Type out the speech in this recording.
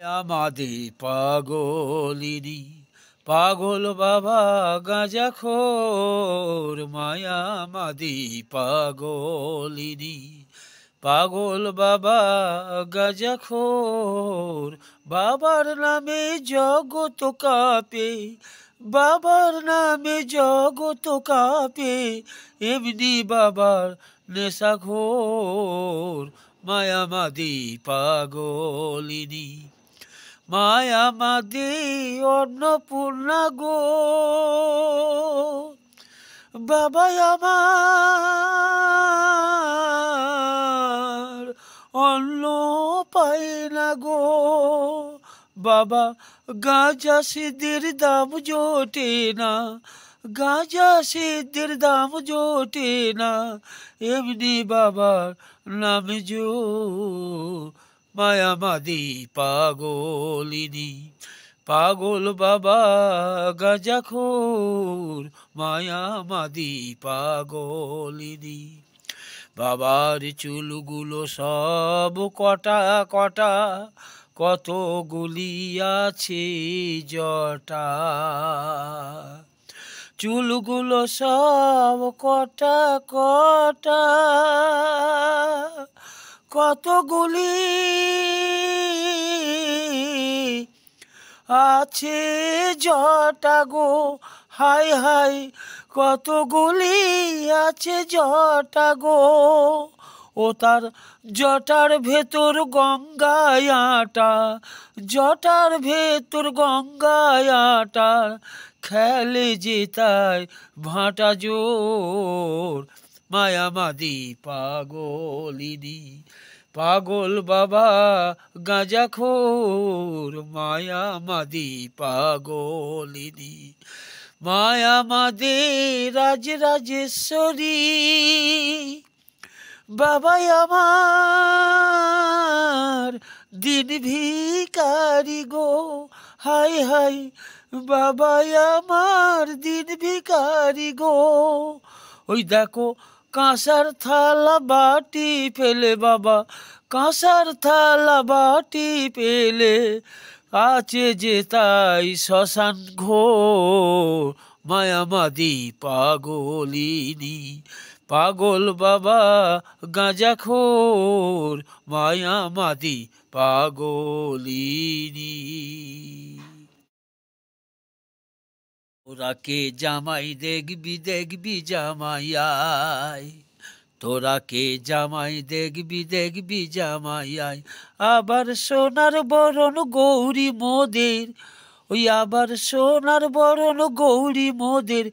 আমাদের পাগলিনী পাগল বাবা গাঁজাখোর মায়া মাদি পাগলিনী পাগল বাবা গাঁজাখোর বাবার নামে জগত কাঁপে বাবার নামে জগত কাঁপে এমনি বাবার নেশাখোর মায়া মাদি পাগলিনী মায়া মাদি অন্নপূর্ণা গো বাবা আমার অন্ন পায় না গো বাবা গাঁজা সিদ্ধির দাম জোটে না গাঁজা সিদ্ধির দাম জোটে না এমনি বাবার নাম জো মায়া মাদি পাগলিনী পাগল বাবা গাঁজাখোর মায়া মাদি পাগলিনী বাবার চুলগুলো সব কটা কটা কতগুলি আছে জটা চুলগুলো সব কটা কটা কতগুলি আছে জটা গো হাই হাই কতগুলি আছে জটা গো ও তার জটার ভেতর গঙ্গায় আটা জটার ভেতর গঙ্গায় আটা খেলে যে তাই ভাঁটা জোর মায়া মাদি পাগলিনী পাগল বাবা গাঁজাখোর মায়া মাদি পাগলিনী মায়া মাদি রাজরাজেশ্বরী বাবা আমার দিন ভিখারি গো হাই হাই বাবা আমার দিন ভিখারি গো ওই দেখো কাঁসার থালা বাটি ফেলে বাবা কাঁসার থালা বাটি পেলে আছে যে তাই শ্মশান ঘোর মায়া মাদি পাগলিনী পাগল বাবা গাঁজাখোর মায়া মাদি পাগলিনী তোরা কে জামাই দেখবি দেখবি জামাইয়াই তোরা কে জামাই দেখবি দেখবি জামাইয়াই আবার সোনার বরণ গৌরী মোদের ওই আবার সোনার বরণ গৌরী মোদের